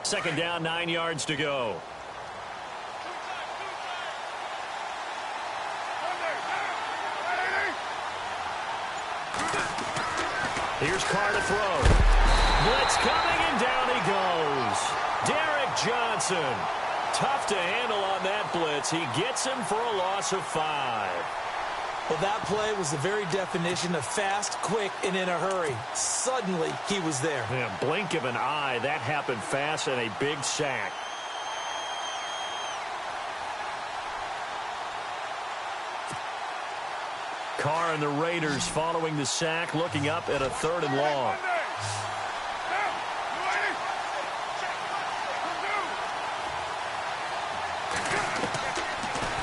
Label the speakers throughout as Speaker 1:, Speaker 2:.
Speaker 1: Second down, 9 yards to go. Here's Carr to throw. Blitz coming, and down he goes. Derek Johnson. Tough to handle on that blitz. He gets him for a loss of 5.
Speaker 2: Well, that play was the very definition of fast, quick, and in a hurry. Suddenly, he was there.
Speaker 1: Yeah, blink of an eye. That happened fast, and a big sack. Carr and the Raiders following the sack, looking up at a 3rd and long.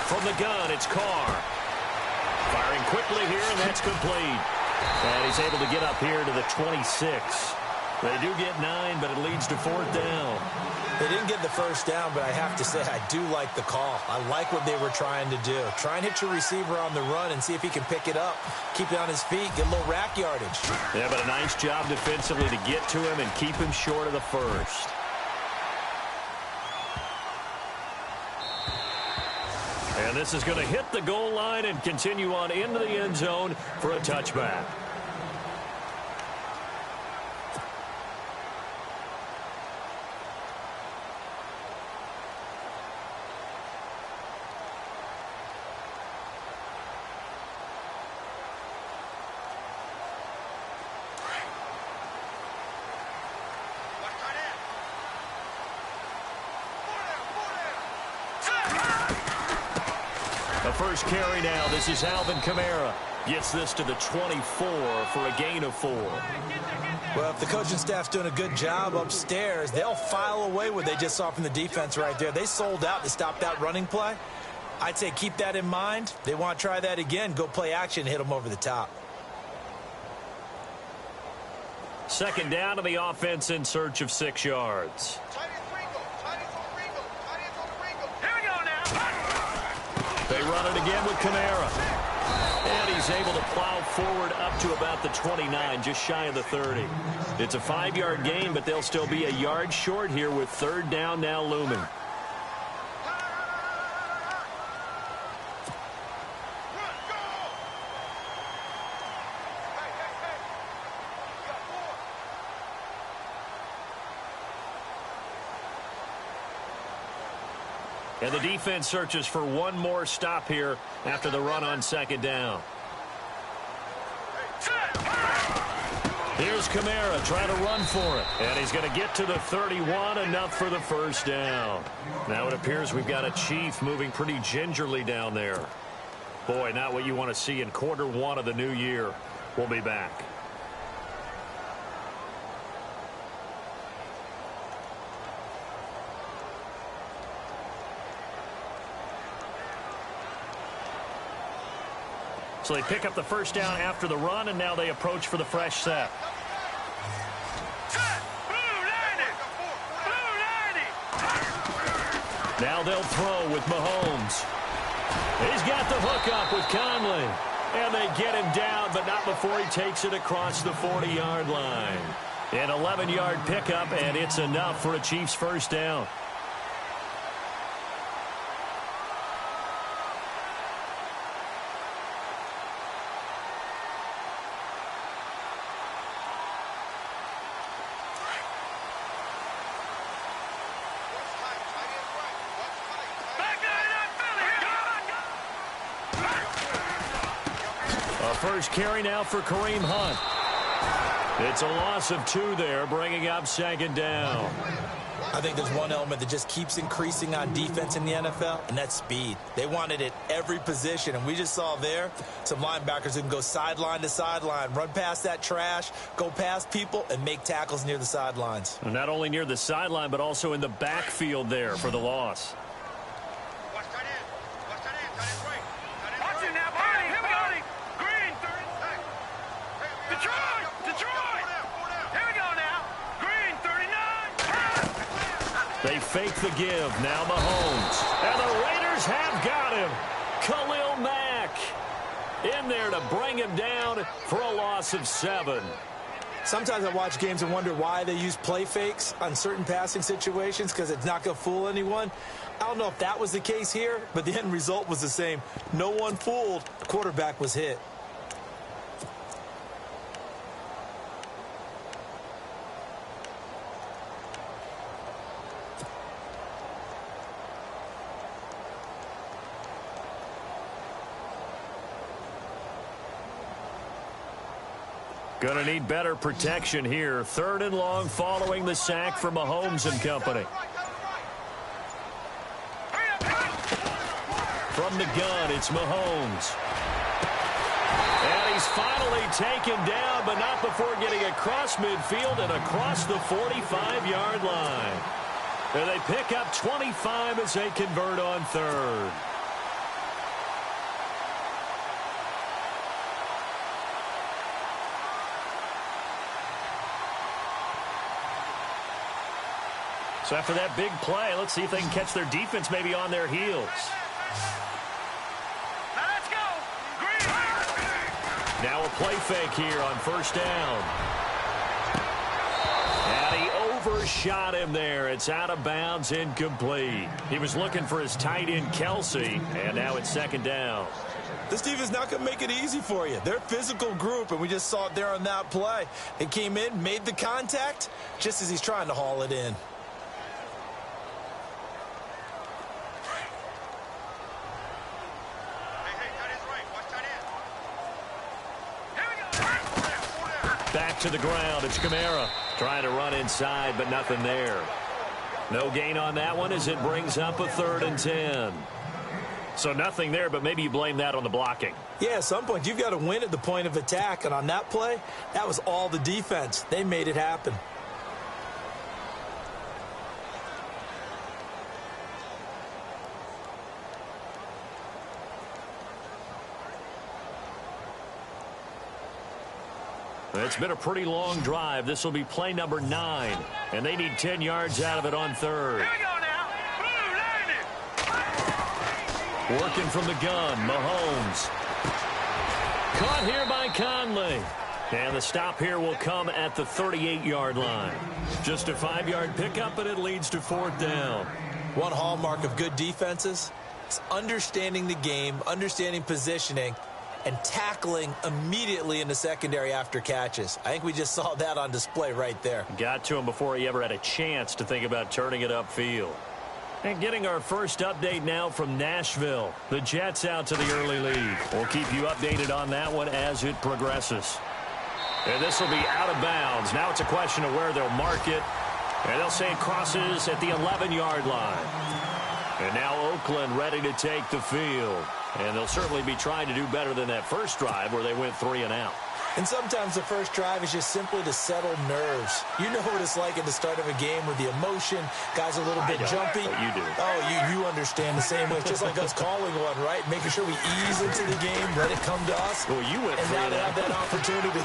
Speaker 1: From the gun, it's Carr. Firing quickly here, and that's complete. And he's able to get up here to the 26. They do get 9, but it leads to 4th down.
Speaker 2: They didn't get the first down, but I have to say I do like the call. I like what they were trying to do. Try and hit your receiver on the run and see if he can pick it up. Keep it on his feet, get a little rack yardage.
Speaker 1: Yeah, but a nice job defensively to get to him and keep him short of the first. And this is going to hit the goal line and continue on into the end zone for a touchback. First carry now. This is Alvin Kamara. Gets this to the 24 for a gain of 4.
Speaker 2: Well, if the coaching staff's doing a good job upstairs, they'll file away what they just saw from the defense right there. They sold out to stop that running play. I'd say keep that in mind. They want to try that again. Go play action, hit them over the top.
Speaker 1: Second down to the offense in search of 6 yards. They run it again with Kamara. And he's able to plow forward up to about the 29, just shy of the 30. It's a 5-yard gain, but they'll still be a yard short here with 3rd down now looming. And the defense searches for one more stop here after the run on 2nd down. Here's Kamara trying to run for it. And he's going to get to the 31, enough for the first down. Now it appears we've got a Chief moving pretty gingerly down there. Boy, not what you want to see in quarter 1 of the new year. We'll be back. So they pick up the first down after the run, and now they approach for the fresh set. Now they'll throw with Mahomes. He's got the hook up with Conley. And they get him down, but not before he takes it across the 40-yard line. An 11-yard pickup, and it's enough for a Chiefs first down. First carry now for Kareem Hunt. It's a loss of 2 there, bringing up 2nd down.
Speaker 2: I think there's one element that just keeps increasing on defense in the NFL, and that's speed. They want it at every position, and we just saw there some linebackers who can go sideline to sideline, run past that trash, go past people, and make tackles near the sidelines.
Speaker 1: Not only near the sideline, but also in the backfield there for the loss. They fake the give. Now Mahomes. And the Raiders have got him. Khalil Mack in there to bring him down for a loss of 7.
Speaker 2: Sometimes I watch games and wonder why they use play fakes on certain passing situations because it's not going to fool anyone. I don't know if that was the case here, but the end result was the same. No one fooled. The quarterback was hit.
Speaker 1: Going to need better protection here. 3rd and long following the sack from Mahomes and company. From the gun, it's Mahomes. And he's finally taken down, but not before getting across midfield and across the 45-yard line. And they pick up 25 as they convert on 3rd. So after that big play, let's see if they can catch their defense maybe on their heels.
Speaker 3: Now let's go. Green.
Speaker 1: Now a play fake here on 1st down. And he overshot him there. It's out of bounds, incomplete. He was looking for his tight end, Kelsey, and now it's 2nd down.
Speaker 2: This defense not going to make it easy for you. They're a physical group, and we just saw it there on that play. It came in, made the contact, just as he's trying to haul it in.
Speaker 1: Back to the ground. It's Kamara trying to run inside, but nothing there. No gain on that one as it brings up a 3rd and 10. So nothing there, but maybe you blame that on the blocking.
Speaker 2: Yeah, at some point, you've got to win at the point of attack. And on that play, that was all the defense. They made it happen.
Speaker 1: It's been a pretty long drive. This will be play number 9, and they need 10 yards out of it on 3rd.
Speaker 3: Here we go now. Blue,
Speaker 1: Working from the gun, Mahomes. Caught here by Conley. And the stop here will come at the 38-yard line. Just a 5-yard pickup, and it leads to 4th down.
Speaker 2: One hallmark of good defenses is understanding the game, understanding positioning, and tackling immediately in the secondary after catches. I think we just saw that on display right there.
Speaker 1: Got to him before he ever had a chance to think about turning it upfield. And getting our first update now from Nashville. The Jets out to the early lead. We'll keep you updated on that one as it progresses. And this will be out of bounds. Now it's a question of where they'll mark it. And they'll say it crosses at the 11-yard line. And now Oakland ready to take the field. And they'll certainly be trying to do better than that first drive where they went 3 and out.
Speaker 2: And sometimes the first drive is just simply to settle nerves. You know what it's like at the start of a game with the emotion, guys a little bit jumpy.
Speaker 1: But you do.
Speaker 2: Oh, you understand the same way. It's just like us calling one, right? Making sure we ease into the game, let it come to us.
Speaker 1: Well, you went 3 and out.
Speaker 2: And now they have that opportunity.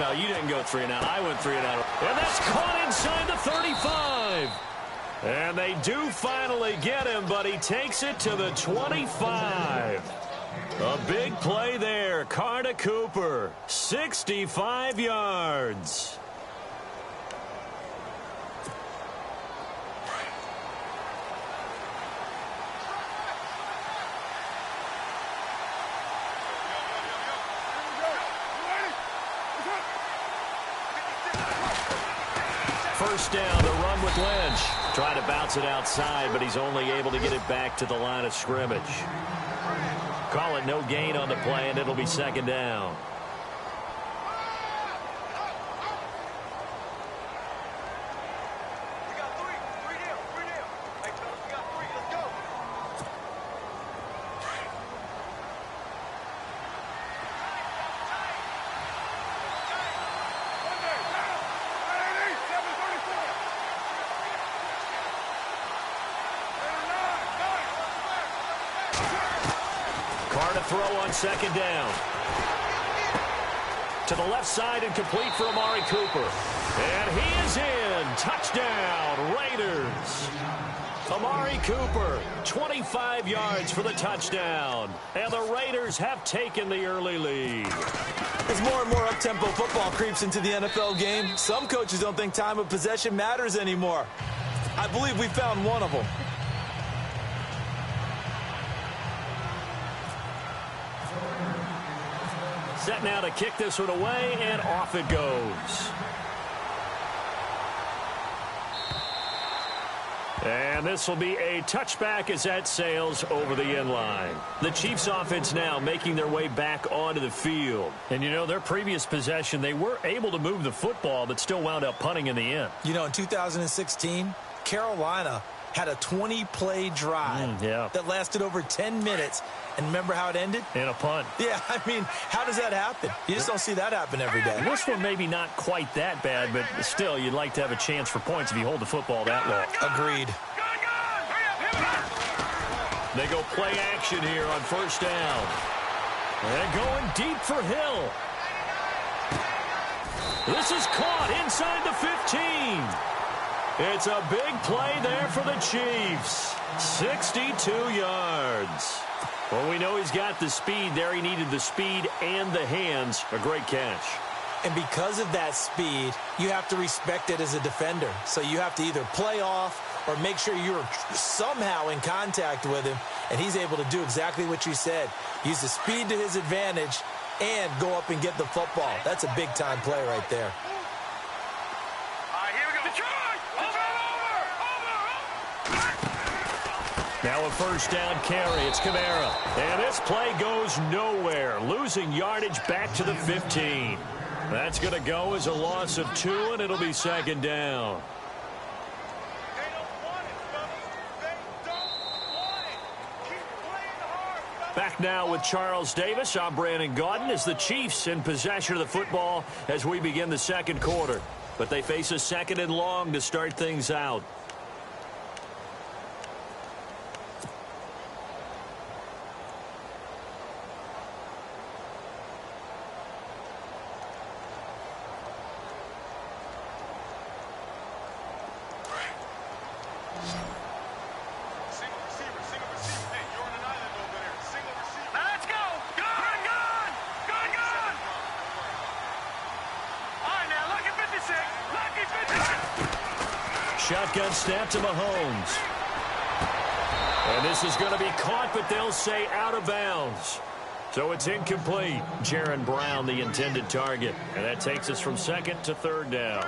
Speaker 1: No, you didn't go 3 and out. I went 3 and out. And that's caught inside the 35. And they do finally get him, but he takes it to the 25. A big play there. Carter Cooper, 65 yards. First down, the run with Lynch. Trying to bounce it outside, but he's only able to get it back to the line of scrimmage. Call it no gain on the play, and it'll be 2nd down. Throw on 2nd down. To the left side and complete for Amari Cooper. And he is in. Touchdown, Raiders. Amari Cooper, 25 yards for the touchdown. And the Raiders have taken the early lead.
Speaker 2: As more and more up-tempo football creeps into the NFL game, some coaches don't think time of possession matters anymore. I believe we found one of them.
Speaker 1: Set now to kick this one away, and off it goes. And this will be a touchback as that sails over the end line. The Chiefs offense now making their way back onto the field. And, you know, their previous possession, they were able to move the football, but still wound up punting in the end.
Speaker 2: You know, in 2016, Carolina had a 20-play drive that lasted over 10 minutes. And remember how it ended?
Speaker 1: In a punt.
Speaker 2: Yeah, I mean, how does that happen? You just don't see that happen every day.
Speaker 1: This one maybe not quite that bad, but still, you'd like to have a chance for points if you hold the football that long.
Speaker 2: Agreed.
Speaker 1: They go play action here on first down. And going deep for Hill. This is caught inside the 15. It's a big play there for the Chiefs. 62 yards. Well, we know he's got the speed there. He needed the speed and the hands. A great catch.
Speaker 2: And because of that speed, you have to respect it as a defender. So you have to either play off or make sure you're somehow in contact with him. And he's able to do exactly what you said. Use the speed to his advantage and go up and get the football. That's a big-time play right there.
Speaker 1: Now a first down carry. It's Kamara. And this play goes nowhere. Losing yardage back to the 15. That's going to go as a loss of 2, and it'll be second down. Back now with Charles Davis. I'm Brandon Gaudin as the Chiefs in possession of the football as we begin the second quarter. But they face a second and long to start things out. Shotgun snap to Mahomes. And this is going to be caught, but they'll say out of bounds. So it's incomplete. Jaron Brown, the intended target. And that takes us from second to third down.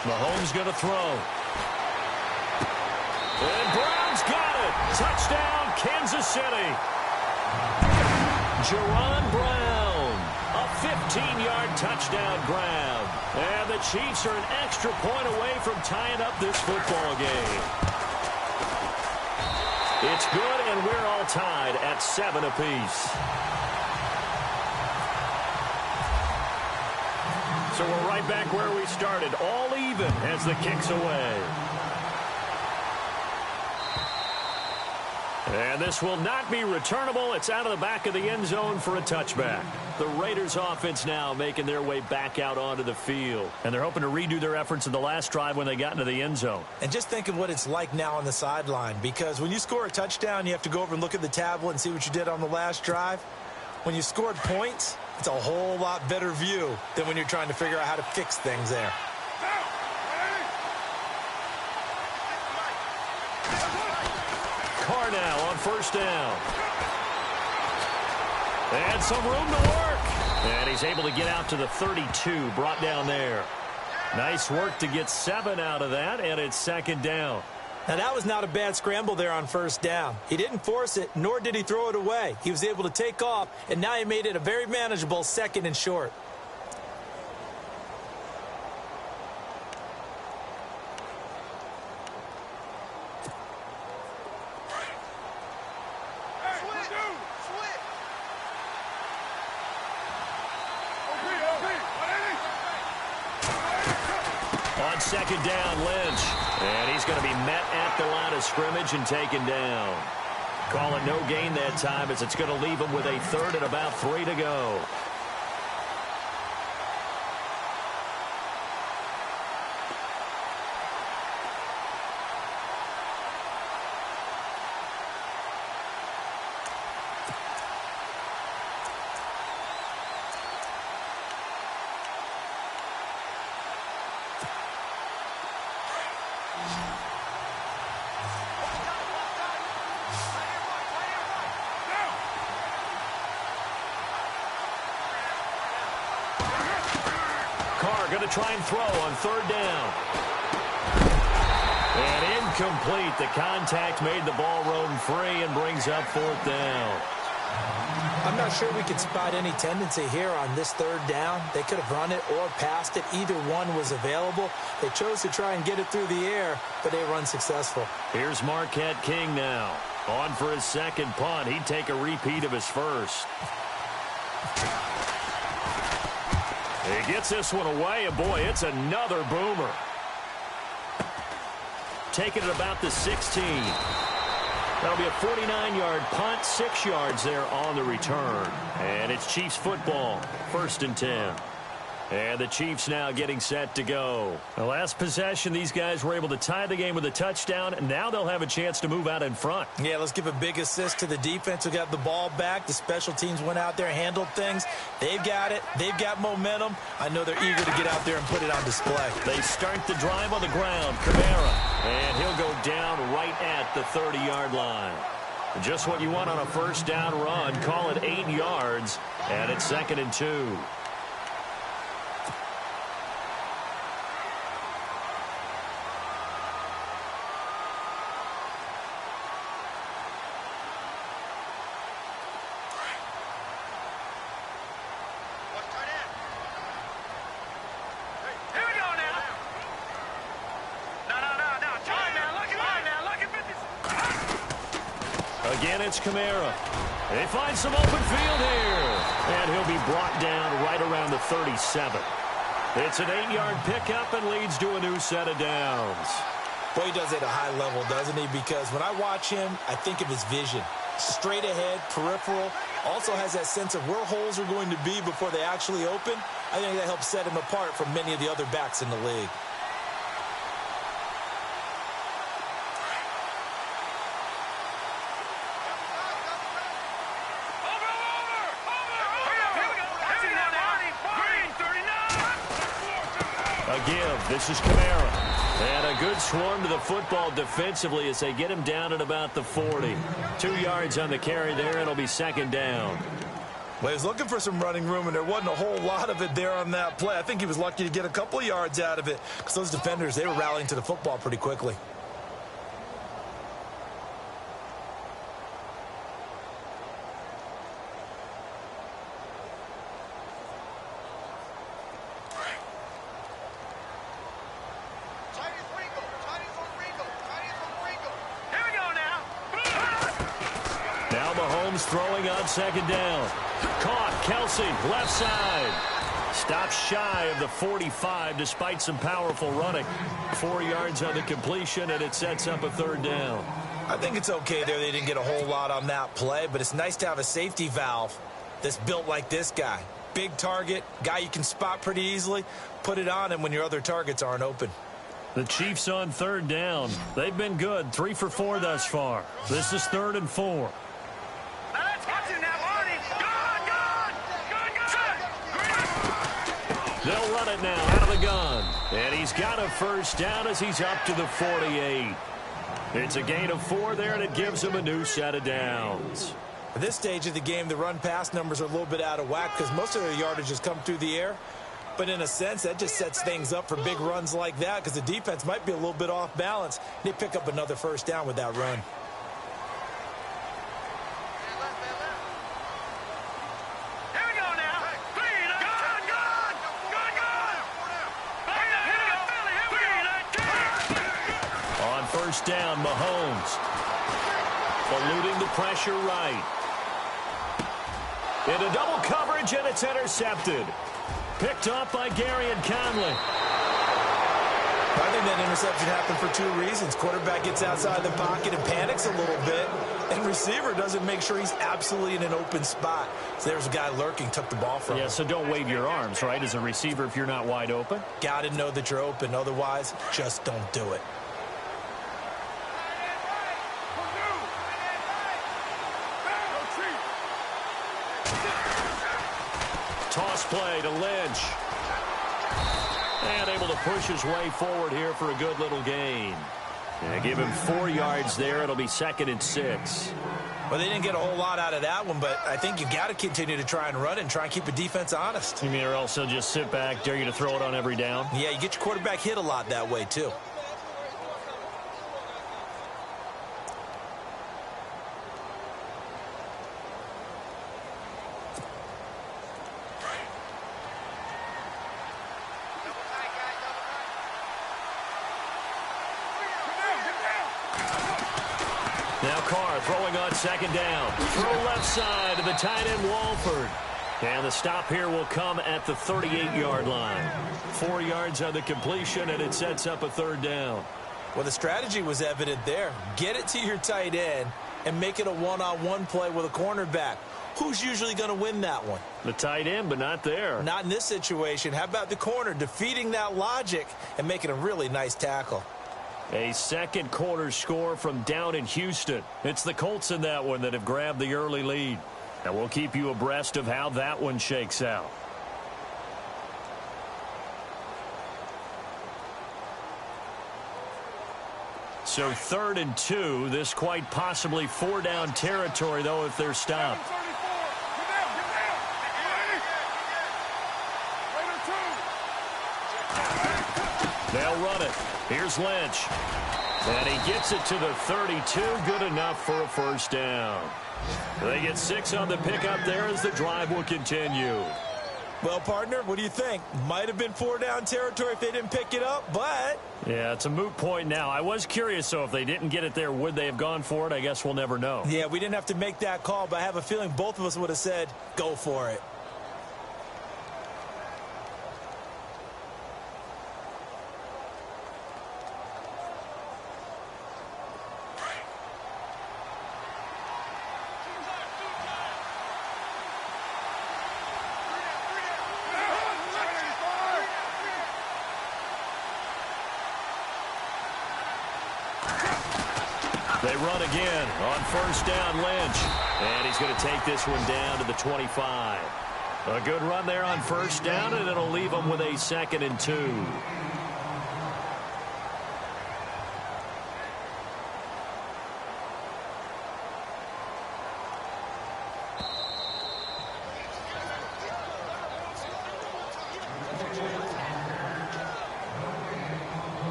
Speaker 1: Mahomes going to throw. And Brown's got it. Touchdown, Kansas City. Jaron Brown, a 15-yard touchdown grab. And the Chiefs are an extra point away from tying up this football game. It's good, and we're all tied at 7 apiece. So we're right back where we started, all even as the kick's away. And this will not be returnable. It's out of the back of the end zone for a touchback. The Raiders offense now making their way back out onto the field. And they're hoping to redo their efforts in the last drive when they got into the end zone.
Speaker 2: And just think of what it's like now on the sideline, because when you score a touchdown, you have to go over and look at the tablet and see what you did on the last drive. When you scored points, it's a whole lot better view than when you're trying to figure out how to fix things there.
Speaker 1: Carr now on first down. And some room to work. And he's able to get out to the 32, brought down there. Nice work to get 7 out of that, and it's second down.
Speaker 2: Now, that was not a bad scramble there on first down. He didn't force it, nor did he throw it away. He was able to take off, and now he made it a very manageable 2nd and short.
Speaker 1: On 2nd down, Lynch. And he's going to be met at the line of scrimmage and taken down. Call it no gain that time as it's going to leave him with a 3rd and about 3 to go. Going to try and throw on 3rd down. And incomplete. The contact made the ball roam free and brings up 4th down.
Speaker 2: I'm not sure we could spot any tendency here on this 3rd down. They could have run it or passed it. Either one was available. They chose to try and get it through the air, but they were unsuccessful.
Speaker 1: Here's Marquette King now. On for his 2nd punt. He'd take a repeat of his 1st. He gets this one away, and boy, it's another boomer. Taking it about the 16. That'll be a 49-yard punt, 6 yards there on the return. And it's Chiefs football, 1st and 10. And the Chiefs now getting set to go. The last possession, these guys were able to tie the game with a touchdown, and now they'll have a chance to move out in front.
Speaker 2: Yeah, let's give a big assist to the defense who got the ball back. The special teams went out there, handled things. They've got it. They've got momentum. I know they're eager to get out there and put it on display.
Speaker 1: They start the drive on the ground. Kamara. And he'll go down right at the 30-yard line. Just what you want on a 1st down run. Call it 8 yards, and it's 2nd and 2. Again, it's Kamara. They find some open field here. And he'll be brought down right around the 37. It's an 8-yard pickup and leads to a new set of downs.
Speaker 2: Boy, he does it at a high level, doesn't he? Because when I watch him, I think of his vision. Straight ahead, peripheral. Also has that sense of where holes are going to be before they actually open. I think that helps set him apart from many of the other backs in the league.
Speaker 1: This is Kamara. And a good swarm to the football defensively as they get him down at about the 40. 2 yards on the carry there. It'll be 2nd down.
Speaker 2: Well, he was looking for some running room, and there wasn't a whole lot of it there on that play. I think he was lucky to get a couple of yards out of it because those defenders, they were rallying to the football pretty quickly.
Speaker 1: Throwing on 2nd down. Caught. Kelsey, left side. Stops shy of the 45 despite some powerful running. 4 yards on the completion, and it sets up a 3rd down.
Speaker 2: I think it's okay there. They didn't get a whole lot on that play, but it's nice to have a safety valve that's built like this guy. Big target, guy you can spot pretty easily. Put it on him when your other targets aren't open.
Speaker 1: The Chiefs on 3rd down. They've been good. 3 for 4 thus far. This is 3rd and 4. They'll run it now out of the gun. And he's got a 1st down as he's up to the 48. It's a gain of 4 there, and it gives him a new set of downs.
Speaker 2: At this stage of the game, the run-pass numbers are a little bit out of whack because most of their yardage has come through the air. But in a sense, that just sets things up for big runs like that because the defense might be a little bit off balance. They pick up another first down with that run.
Speaker 3: Here we go now. Clean. Good.
Speaker 1: On first down, Mahomes. Eluding the pressure right. Into double coverage, and it's intercepted. Picked off by Gary and Conley.
Speaker 2: I think that interception happened for two reasons. Quarterback gets outside the pocket and panics a little bit, and receiver doesn't make sure he's absolutely in an open spot. So there's a guy lurking, took the ball from him.
Speaker 1: Yeah, so don't wave your arms, right, as a receiver if you're not wide open.
Speaker 2: Got to know that you're open. Otherwise, just don't do it.
Speaker 1: Toss play to Lynch. And able to push his way forward here for a good little gain. And give him 4 yards there. It'll be 2nd and 6.
Speaker 2: Well, they didn't get a whole lot out of that one, but I think you've got to continue to try and run it and try and keep the defense honest.
Speaker 1: You mean or else they'll just sit back, dare you to throw it on every down?
Speaker 2: Yeah, you get your quarterback hit a lot that way, too.
Speaker 1: Now Carr throwing on 2nd down. Throw left side to the tight end Walford. And the stop here will come at the 38-yard line. 4 yards on the completion, and it sets up a 3rd down.
Speaker 2: Well, the strategy was evident there. Get it to your tight end and make it a one-on-one play with a cornerback. Who's usually going to win that one?
Speaker 1: The tight end, but not there.
Speaker 2: Not in this situation. How about the corner defeating that logic and making a really nice tackle?
Speaker 1: A second quarter score from down in Houston. It's the Colts in that one that have grabbed the early lead. And we'll keep you abreast of how that one shakes out. So 3rd and 2. This quite possibly 4-down territory, though, if they're stopped. They'll run it. Here's Lynch. And he gets it to the 32. Good enough for a first down. They get 6 on the pickup there as the drive will continue.
Speaker 2: Well, partner, what do you think? Might have been 4-down territory if they didn't pick it up, but...
Speaker 1: Yeah, it's a moot point now. I was curious, so if they didn't get it there, would they have gone for it? I guess we'll never know.
Speaker 2: Yeah, we didn't have to make that call, but I have a feeling both of us would have said, go for it.
Speaker 1: They run again on first down, Lynch. And he's going to take this one down to the 25. A good run there on first down, and it'll leave them with a 2nd and 2.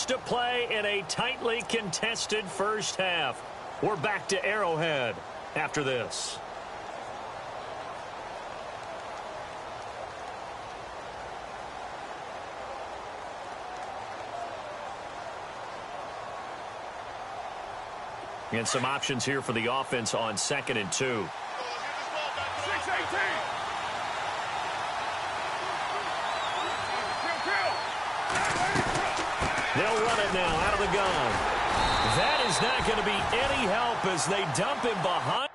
Speaker 1: To play in a tightly contested first half. We're back to Arrowhead after this. And some options here for the offense on 2nd and 2. They'll run it now out of the gun. That is not going to be any help as they dump him behind.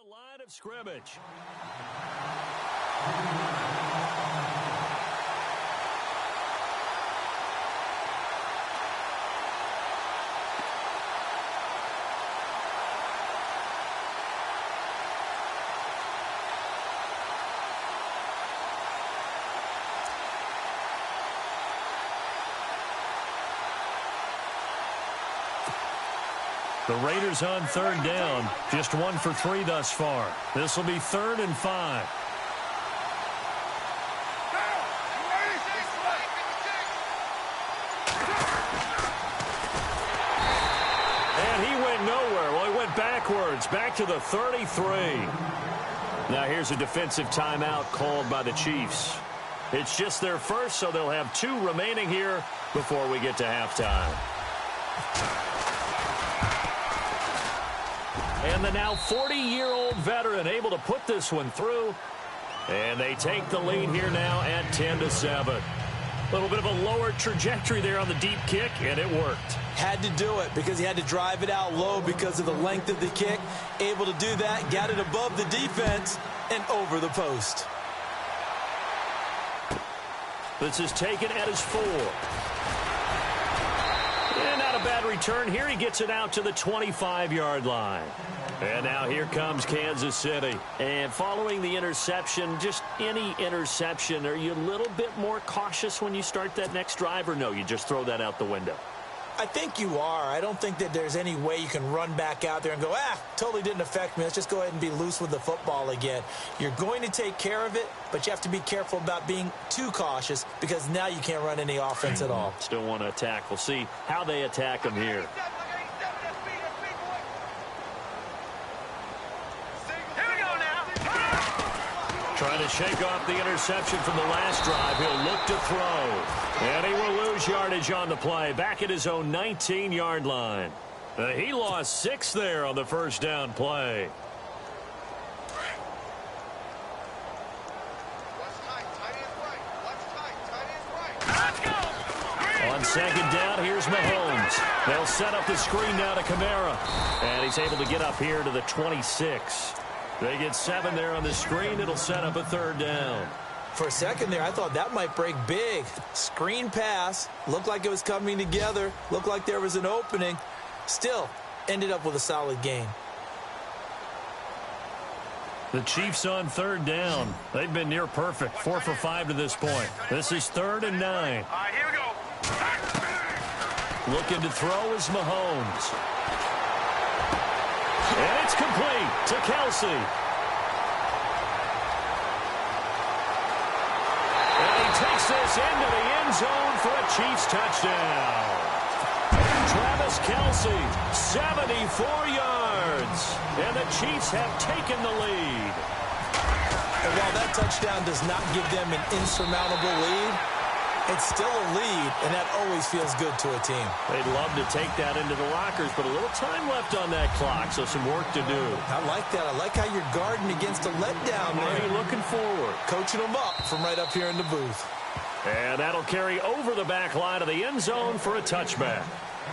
Speaker 1: the line of scrimmage. The Raiders on third down, just 1 for 3 thus far. This will be 3rd and 5. And he went nowhere. Well, he went backwards, back to the 33. Now here's a defensive timeout called by the Chiefs. It's just their first, so they'll have 2 remaining here before we get to halftime. And the now 40-year-old veteran able to put this one through. And they take the lead here now at 10-7. A little bit of a lower trajectory there on the deep kick, and it worked.
Speaker 2: Had to do it because he had to drive it out low because of the length of the kick. Able to do that, got it above the defense, and over the post.
Speaker 1: This is taken at his 4. And not a bad return here. He gets it out to the 25-yard line. And now here comes Kansas City. And following the interception, just any interception, are you a little bit more cautious when you start that next drive, or no, you just throw that out the window?
Speaker 2: I think you are. I don't think that there's any way you can run back out there and go, totally didn't affect me. Let's just go ahead and be loose with the football again. You're going to take care of it, but you have to be careful about being too cautious because now you can't run any offense at all.
Speaker 1: Still want to attack. We'll see how they attack them here. Trying to shake off the interception from the last drive. He'll look to throw. And he will lose yardage on the play. Back at his own 19-yard line. He lost 6 there on the first down play. On second down, here's Mahomes. They'll set up the screen now to Kamara. And he's able to get up here to the 26. They get 7 there on the screen. It'll set up a 3rd down.
Speaker 2: For a second there, I thought that might break big. Screen pass. Looked like it was coming together. Looked like there was an opening. Still, ended up with a solid gain.
Speaker 1: The Chiefs on 3rd down. They've been near perfect. 4 for 5 to this point. This is 3rd and 9.
Speaker 3: All right, here we go.
Speaker 1: Looking to throw is Mahomes. And it's complete to Kelsey. And he takes this into the end zone for a Chiefs touchdown. Travis Kelsey, 74 yards. And the Chiefs have taken the lead.
Speaker 2: And while that touchdown does not give them an insurmountable lead, it's still a lead, and that always feels good to a team.
Speaker 1: They'd love to take that into the lockers, but a little time left on that clock, so some work to do.
Speaker 2: I like that. I like how you're guarding against a letdown there.
Speaker 1: Maybe looking forward.
Speaker 2: Coaching them up from right up here in the booth.
Speaker 1: And that'll carry over the back line of the end zone for a touchback.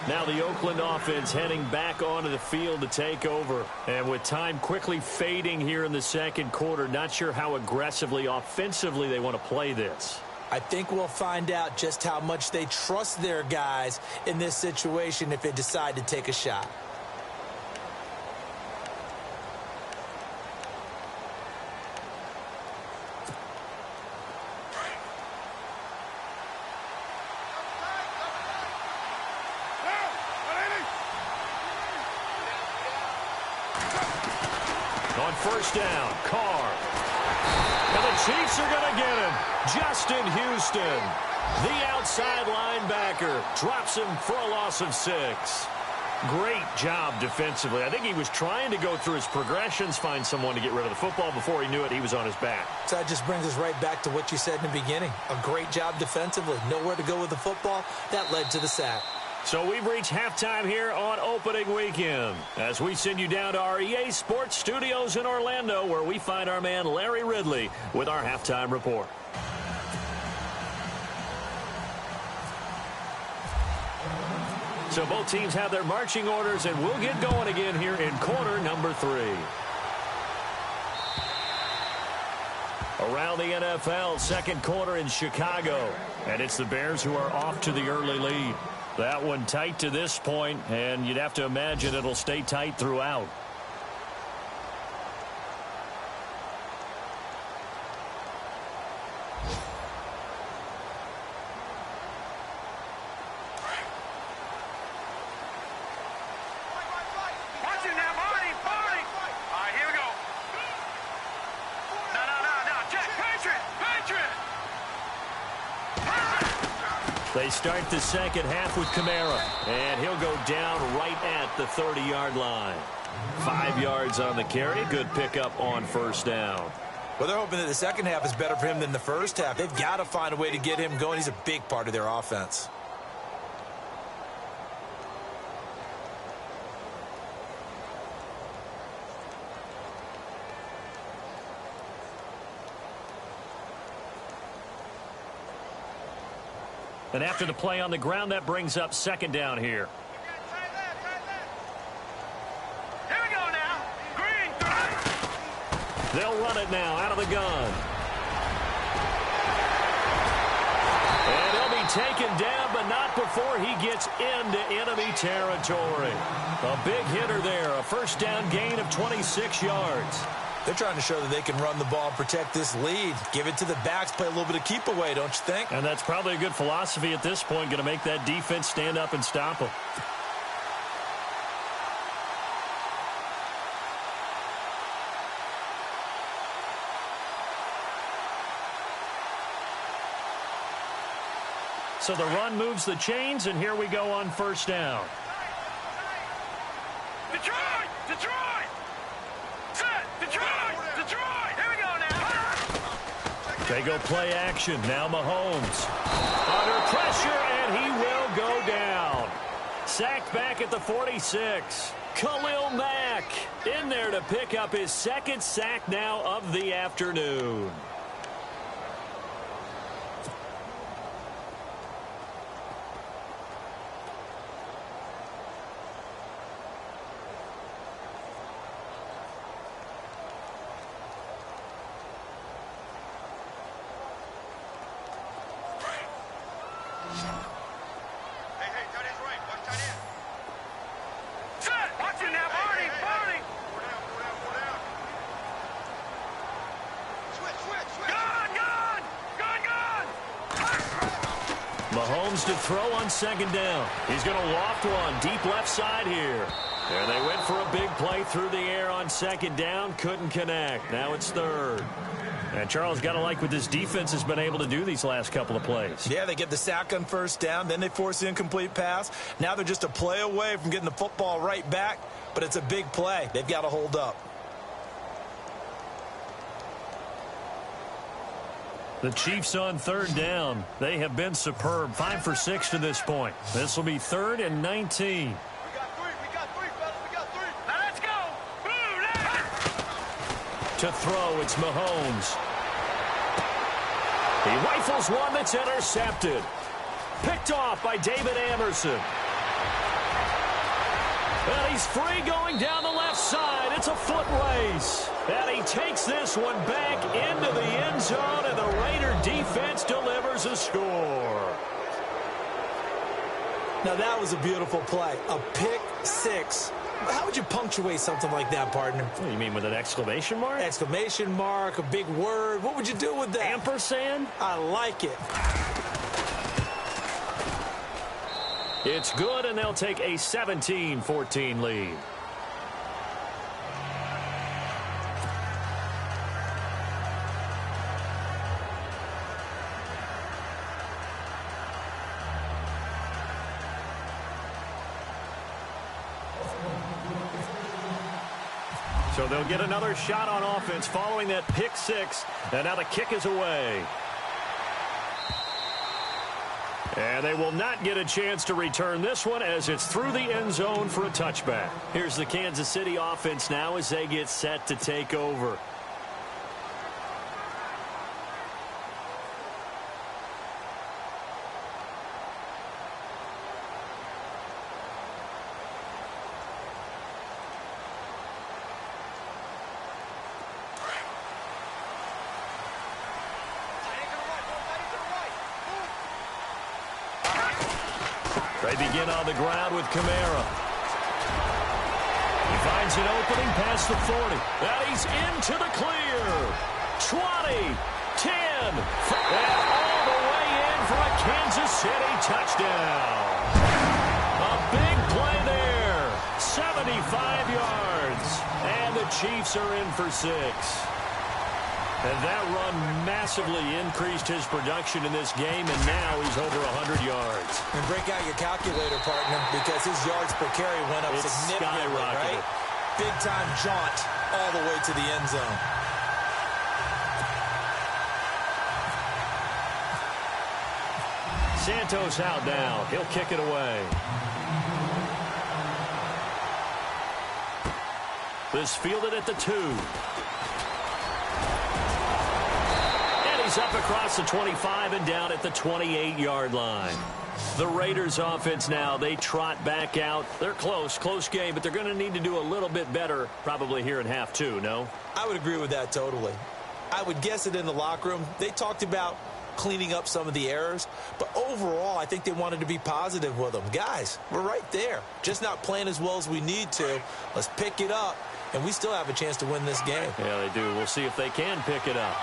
Speaker 1: Now the Oakland offense heading back onto the field to take over. And with time quickly fading here in the second quarter, not sure how aggressively, offensively they want to play this.
Speaker 2: I think we'll find out just how much they trust their guys in this situation if they decide to take a shot.
Speaker 1: On first down, Carr. And the Chiefs are going to get him. Justin Houston, the outside linebacker, drops him for a loss of 6. Great job defensively. I think he was trying to go through his progressions, find someone to get rid of the football. Before he knew it, he was on his back.
Speaker 2: So that just brings us right back to what you said in the beginning. A great job defensively. Nowhere to go with the football. That led to the sack.
Speaker 1: So we've reached halftime here on opening weekend as we send you down to our EA Sports Studios in Orlando, where we find our man Larry Ridley with our halftime report. So both teams have their marching orders, and we'll get going again here in quarter number 3. Around the NFL, second quarter in Chicago. And it's the Bears who are off to the early lead. That one tight to this point, and you'd have to imagine it'll stay tight throughout. They start the second half with Kamara, and he'll go down right at the 30-yard line. 5 yards on the carry. Good pickup on first down.
Speaker 2: Well, they're hoping that the second half is better for him than the first half. They've got to find a way to get him going. He's a big part of their offense.
Speaker 1: And after the play on the ground, that brings up second down here.
Speaker 3: Here we go now. Green,
Speaker 1: They'll run it now out of the gun. And he'll be taken down, but not before he gets into enemy territory. A big hitter there, a first down gain of 26 yards.
Speaker 2: They're trying to show that they can run the ball and protect this lead. Give it to the backs, play a little bit of keep away, don't you think?
Speaker 1: And that's probably a good philosophy at this point, going to make that defense stand up and stop them. So the run moves the chains, and here we go on first down.
Speaker 3: Detroit! Detroit! Detroit! Here we go now!
Speaker 1: They go play action. Now Mahomes. Under pressure, and he will go down. Sacked back at the 46. Khalil Mack in there to pick up his second sack now of the afternoon. Mahomes to throw on second down. He's going to loft one deep left side here. And they went for a big play through the air on second down. Couldn't connect. Now it's third. And Charles, got to like what this defense has been able to do these last couple of plays.
Speaker 2: Yeah, they get the sack on first down. Then they force the incomplete pass. Now they're just a play away from getting the football right back. But it's a big play. They've got to hold up.
Speaker 1: The Chiefs on third down. They have been superb. 5 for 6 to this point. This will be 3rd and 19.
Speaker 3: We got three, fellas. We got three. Now let's go.
Speaker 1: To throw, it's Mahomes. He rifles one that's intercepted. Picked off by David Amerson. And he's free going down the left side. It's a foot race. And he takes this one back into the end zone, and the Raider defense delivers a score.
Speaker 2: Now, that was a beautiful play. A pick six. How would you punctuate something like that, partner?
Speaker 1: What do you mean, with an exclamation mark?
Speaker 2: Exclamation mark, a big word. What would you do with that?
Speaker 1: Ampersand?
Speaker 2: I like it.
Speaker 1: It's good, and they'll take a 17-14 lead. So they'll get another shot on offense following that pick six, and now the kick is away. And they will not get a chance to return this one as it's through the end zone for a touchback. Here's the Kansas City offense now as they get set to take over. They begin on the ground with Kamara. He finds an opening past the 40. And he's into the clear. 20, 10, and all the way in for a Kansas City touchdown. A big play there. 75 yards. And the Chiefs are in for 6. And that run massively increased his production in this game, and now he's over 100 yards.
Speaker 2: And break out your calculator, partner, because his yards per carry went up significantly, right? Big-time jaunt all the way to the end zone.
Speaker 1: Santos out now. He'll kick it away. This fielded at the 2. He's up across the 25 and down at the 28-yard line. The Raiders offense now, they trot back out. They're close game, but they're going to need to do a little bit better probably here in half 2, no?
Speaker 2: I would agree with that totally. I would guess it in the locker room. They talked about cleaning up some of the errors, but overall, I think they wanted to be positive with them. Guys, we're right there. Just not playing as well as we need to. Let's pick it up, and we still have a chance to win this game.
Speaker 1: Yeah, they do. We'll see if they can pick it up.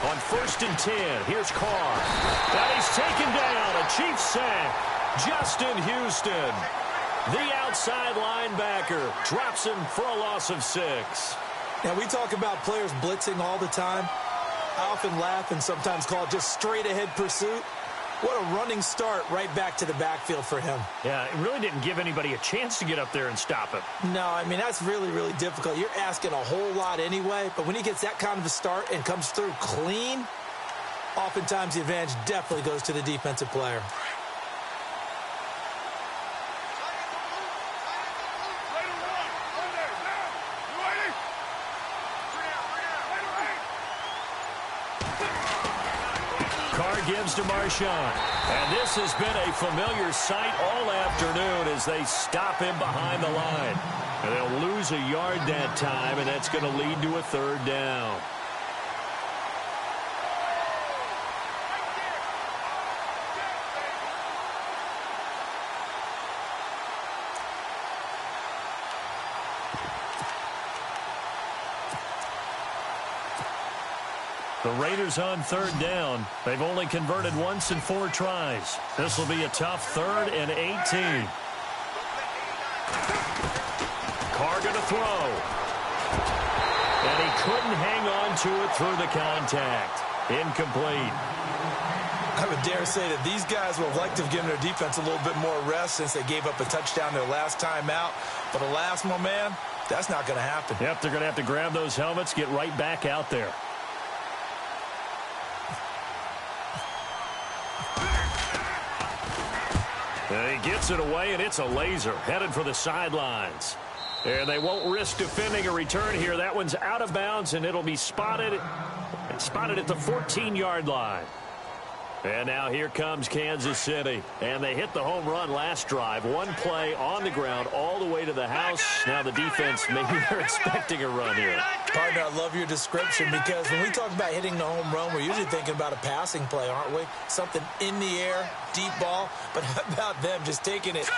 Speaker 1: On 1st and 10, here's Carr. And he's taken down. A Chiefs sack. Justin Houston, the outside linebacker, drops him for a loss of 6.
Speaker 2: Now, we talk about players blitzing all the time. I often laugh and sometimes call it just straight-ahead pursuit. What a running start right back to the backfield for him.
Speaker 1: Yeah, it really didn't give anybody a chance to get up there and stop him.
Speaker 2: No, I mean, that's really, really difficult. You're asking a whole lot anyway, but when he gets that kind of a start and comes through clean, oftentimes the advantage definitely goes to the defensive player.
Speaker 1: Gives to Marshawn. And this has been a familiar sight all afternoon as they stop him behind the line. And they'll lose a yard that time, and that's going to lead to a 3rd down. The Raiders on 3rd down. They've only converted once in 4 tries. This will be a tough 3rd and 18. Carr going to throw. And he couldn't hang on to it through the contact. Incomplete.
Speaker 2: I would dare say that these guys would have liked to have given their defense a little bit more rest since they gave up a touchdown their last time out. But alas, my man, that's not going to happen.
Speaker 1: Yep, they're going to have to grab those helmets, get right back out there. And he gets it away, and it's a laser headed for the sidelines. And they won't risk defending a return here. That one's out of bounds, and it'll be spotted at the 14-yard line. And now here comes Kansas City. And they hit the home run last drive. One play on the ground all the way to the house. Now the defense, maybe they're expecting a run here.
Speaker 2: Partner, I love your description because when we talk about hitting the home run, we're usually thinking about a passing play, aren't we? Something in the air, deep ball. But how about them just taking it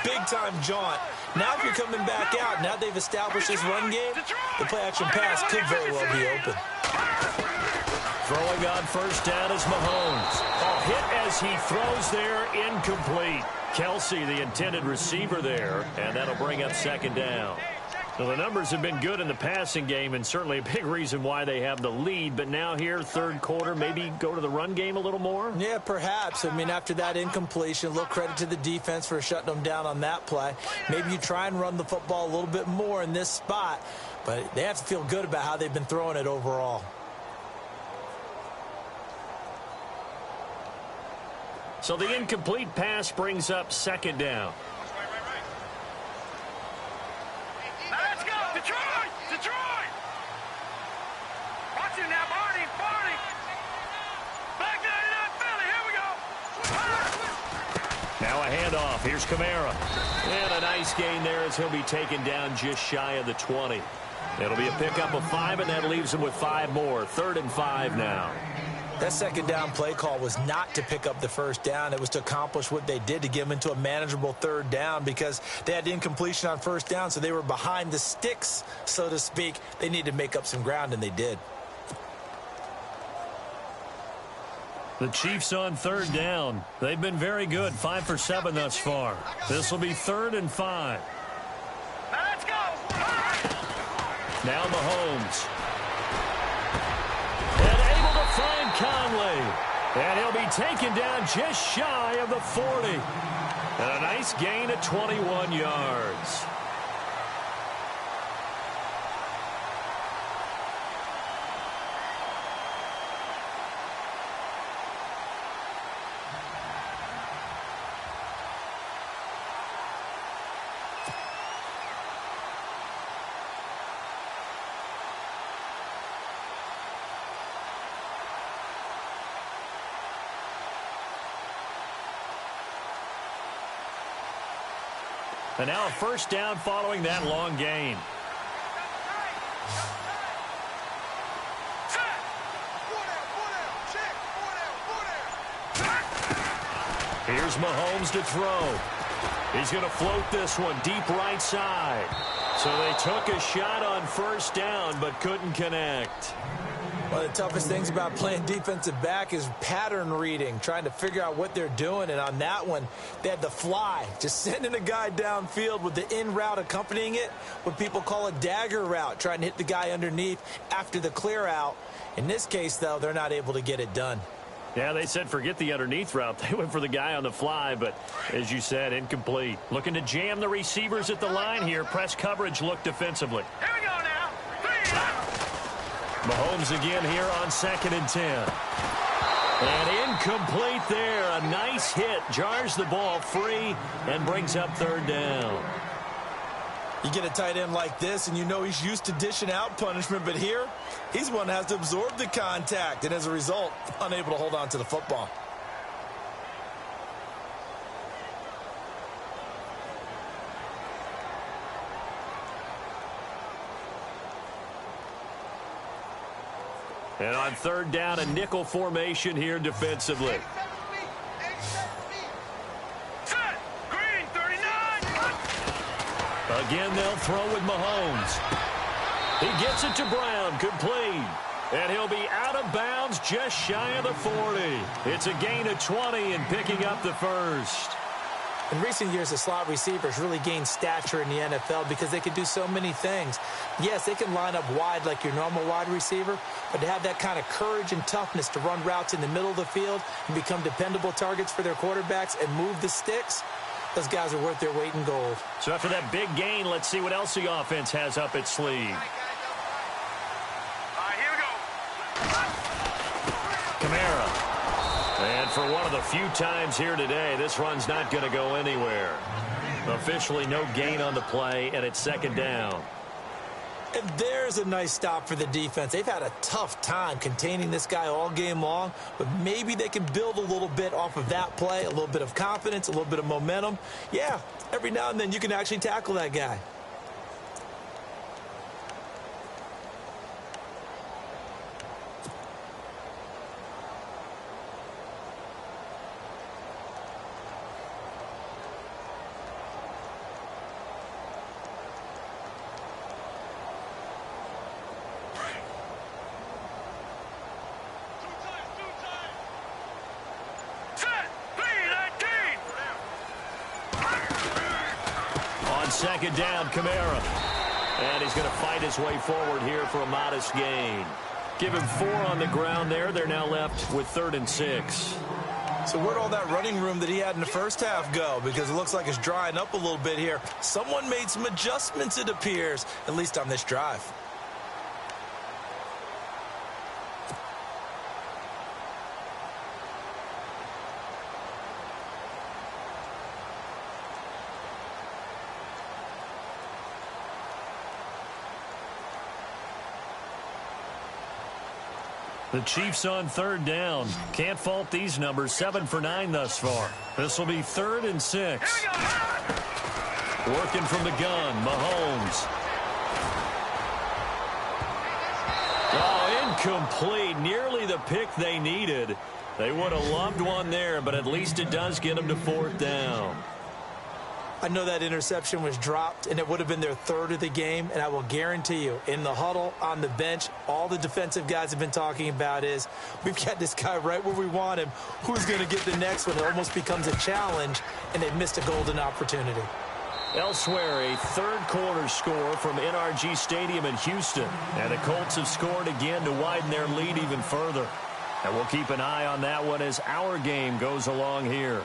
Speaker 2: big-time jaunt? Now if you're coming back out, now they've established this run game, the play-action pass could very well be open.
Speaker 1: Throwing on 1st down is Mahomes. A hit as he throws there, incomplete. Kelsey, the intended receiver there, and that'll bring up 2nd down. Well, the numbers have been good in the passing game, and certainly a big reason why they have the lead. But now here, 3rd quarter, maybe go to the run game a little more?
Speaker 2: Yeah, perhaps. I mean, after that incompletion, a little credit to the defense for shutting them down on that play. Maybe you try and run the football a little bit more in this spot, but they have to feel good about how they've been throwing it overall.
Speaker 1: So the incomplete pass brings up 2nd down.
Speaker 3: Now let's go! Detroit! Detroit! Watch it now, Barney! Barney! Back 99 Philly, here we go!
Speaker 1: Now a handoff. Here's Kamara. And a nice gain there as he'll be taken down just shy of the 20. It'll be a pickup of 5, and that leaves him with 5 more. 3rd and 5 now.
Speaker 2: That second down play call was not to pick up the first down. It was to accomplish what they did, to get them into a manageable 3rd down, because they had incompletion on first down, so they were behind the sticks, so to speak. They needed to make up some ground, and they did.
Speaker 1: The Chiefs on 3rd down. They've been very good, 5 for 7 thus far. This will be 3rd and 5.
Speaker 3: Let's go.
Speaker 1: Now Mahomes. And able to find Conley. And he'll be taken down just shy of the 40. And a nice gain of 21 yards. And now a first down following that long gain. Here's Mahomes to throw. He's going to float this one deep right side. So they took a shot on first down but couldn't connect.
Speaker 2: One of the toughest things about playing defensive back is pattern reading, trying to figure out what they're doing. And on that one, they had the fly, just sending a guy downfield with the in route accompanying it, what people call a dagger route, trying to hit the guy underneath after the clear out. In this case, though, they're not able to get it done.
Speaker 1: Yeah, they said forget the underneath route. They went for the guy on the fly, but as you said, incomplete. Looking to jam the receivers at the line here. Press coverage look defensively.
Speaker 3: Here we go now. 3 up.
Speaker 1: Mahomes again here on 2nd and 10. And incomplete there. A nice hit. Jars the ball free and brings up 3rd down.
Speaker 2: You get a tight end like this, and you know he's used to dishing out punishment, but here, he's one that has to absorb the contact, and as a result, unable to hold on to the football.
Speaker 1: And on 3rd down, a nickel formation here defensively.
Speaker 3: Set. Green 39.
Speaker 1: Again, they'll throw with Mahomes. He gets it to Brown, complete. And he'll be out of bounds just shy of the 40. It's a gain of 20 and picking up the first.
Speaker 2: In recent years, the slot receivers really gained stature in the NFL because they can do so many things. Yes, they can line up wide like your normal wide receiver, but to have that kind of courage and toughness to run routes in the middle of the field and become dependable targets for their quarterbacks and move the sticks, those guys are worth their weight in gold.
Speaker 1: So after that big gain, let's see what else the offense has up its sleeve.
Speaker 3: All right, here we go.
Speaker 1: Kamara. And for one of the few times here today, this run's not going to go anywhere. Officially no gain on the play, and it's 2nd down.
Speaker 2: And there's a nice stop for the defense. They've had a tough time containing this guy all game long, but maybe they can build a little bit off of that play, a little bit of confidence, a little bit of momentum. Yeah, every now and then you can actually tackle that guy.
Speaker 3: Set. 319.
Speaker 1: On 2nd down, Kamara. And he's going to fight his way forward here for a modest gain. Give him 4 on the ground there. They're now left with 3rd and 6.
Speaker 2: So where'd all that running room that he had in the first half go? Because it looks like it's drying up a little bit here. Someone made some adjustments, it appears, at least on this drive.
Speaker 1: The Chiefs on third down. Can't fault these numbers. 7 for 9 thus far. This will be 3rd and 6. Working from the gun, Mahomes. Oh, incomplete. Nearly the pick they needed. They would have loved one there, but at least it does get them to 4th down.
Speaker 2: I know that interception was dropped, and it would have been their 3rd of the game, and I will guarantee you, in the huddle, on the bench, all the defensive guys have been talking about is, we've got this guy right where we want him. Who's going to get the next one? It almost becomes a challenge, and they've missed a golden opportunity.
Speaker 1: Elsewhere, a third-quarter score from NRG Stadium in Houston, and the Colts have scored again to widen their lead even further. And we'll keep an eye on that one as our game goes along here.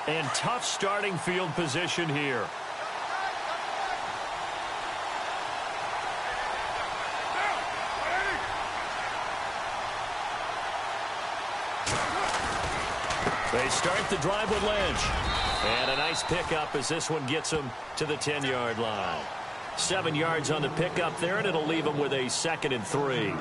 Speaker 1: And tough starting field position here. They start the drive with Lynch. And a nice pickup as this one gets them to the 10-yard line. 7 yards on the pickup there, and it'll leave them with a 2nd and 3.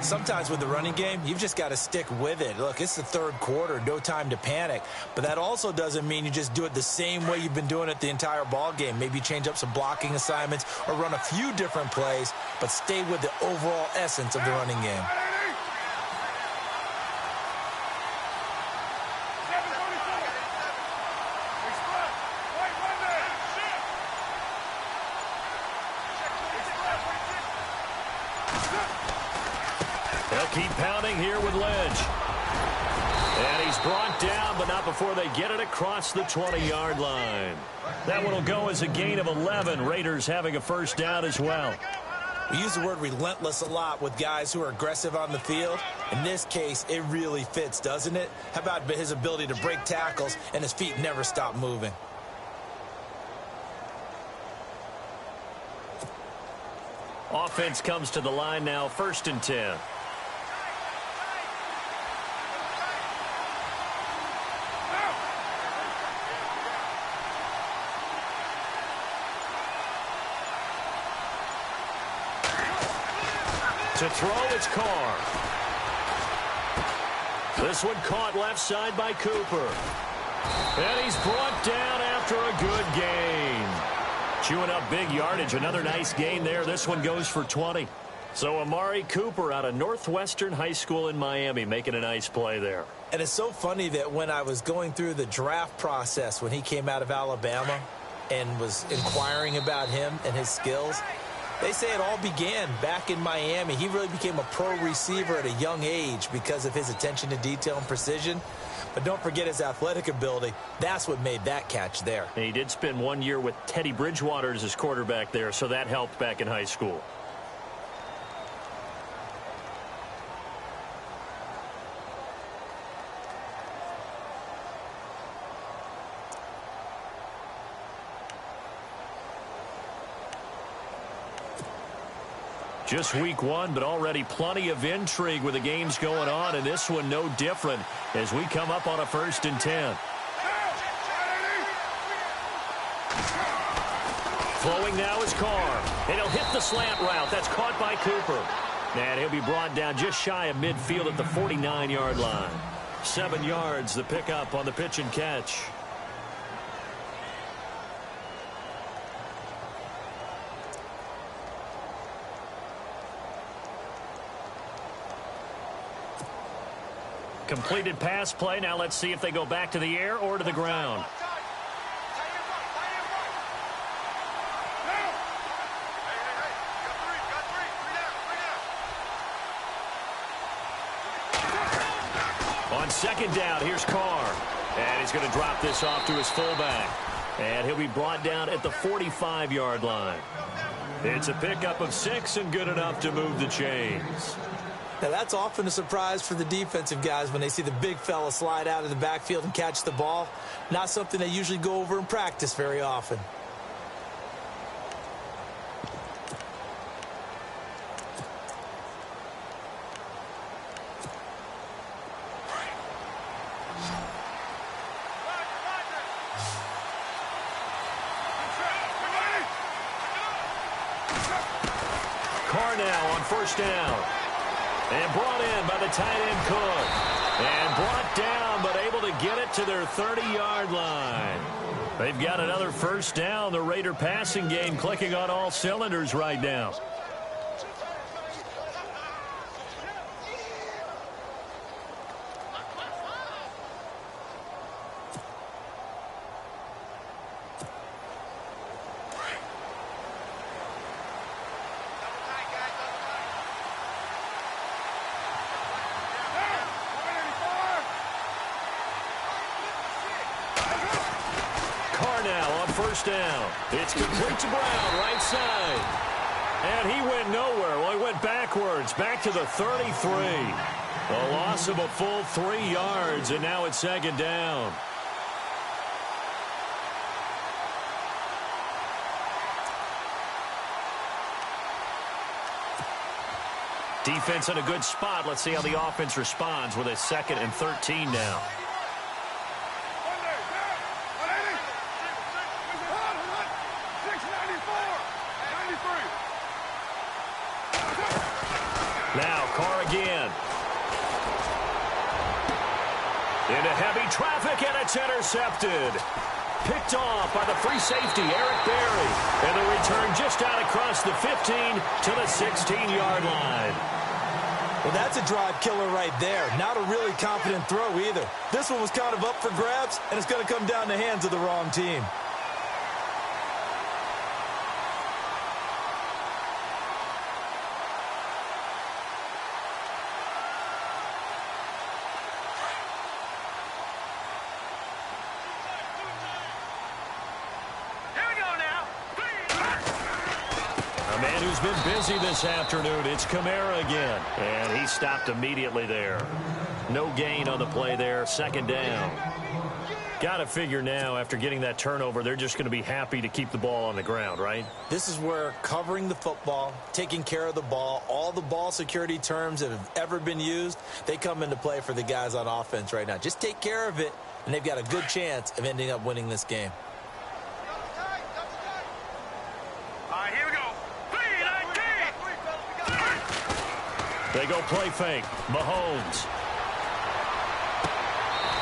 Speaker 2: Sometimes with the running game, you've just got to stick with it. Look, it's the 3rd quarter, no time to panic. But that also doesn't mean you just do it the same way you've been doing it the entire ball game. Maybe change up some blocking assignments or run a few different plays, but stay with the overall essence of the running game.
Speaker 1: They'll keep pounding here with Lynch. And he's brought down, but not before they get it across the 20-yard line. That one will go as a gain of 11. Raiders having a 1st down as well.
Speaker 2: We use the word relentless a lot with guys who are aggressive on the field. In this case, it really fits, doesn't it? How about his ability to break tackles and his feet never stop moving?
Speaker 1: Offense comes to the line now, 1st and 10. To throw, it's Carr. This one caught left side by Cooper. And he's brought down after a good gain. Chewing up big yardage. Another nice gain there. This one goes for 20. So Amari Cooper out of Northwestern High School in Miami making a nice play there.
Speaker 2: And it's so funny that when I was going through the draft process when he came out of Alabama and was inquiring about him and his skills, they say it all began back in Miami. He really became a pro receiver at a young age because of his attention to detail and precision. But don't forget his athletic ability. That's what made that catch there.
Speaker 1: And he did spend 1 year with Teddy Bridgewater as his quarterback there, so that helped back in high school. Just week 1, but already plenty of intrigue with the games going on, and this one no different as we come up on a 1st and 10. Flowing now is Carr, and he'll hit the slant route. That's caught by Cooper. And he'll be brought down just shy of midfield at the 49-yard line. 7 yards, the pickup on the pitch and catch. Completed pass play. Now let's see if they go back to the air or to the ground. On 2nd down, here's Carr. And he's going to drop this off to his fullback. And he'll be brought down at the 45-yard line. It's a pickup of 6 and good enough to move the chains.
Speaker 2: Now, that's often a surprise for the defensive guys when they see the big fella slide out of the backfield and catch the ball. Not something they usually go over in practice very often.
Speaker 1: Carr now on first down. And brought in by the tight end Cook. And brought down, but able to get it to their 30-yard line. They've got another first down. The Raider passing game clicking on all cylinders right now. First down. It's complete to Brown, right side. And he went nowhere. Well, he went backwards, back to the 33. A loss of a full 3 yards, and now it's second down. Defense in a good spot. Let's see how the offense responds with a 2nd and 13 now. Now Carr again. Into heavy traffic, and it's intercepted. Picked off by the free safety, Eric Berry. And the return just out across the 15 to the 16-yard line.
Speaker 2: Well, that's a drive killer right there. Not a really confident throw either. This one was kind of up for grabs, and it's going to come down the hands of the wrong team.
Speaker 1: Been busy this afternoon. It's Kamara again, and he stopped immediately there. No gain on the play there. Second down. Got to figure now, after getting that turnover, they're just going to be happy to keep the ball on the ground, right?
Speaker 2: This is where covering the football, taking care of the ball, all the ball security terms that have ever been used, they come into play for the guys on offense right now. Just take care of it, and they've got a good chance of ending up winning this game.
Speaker 1: They go play fake. Mahomes.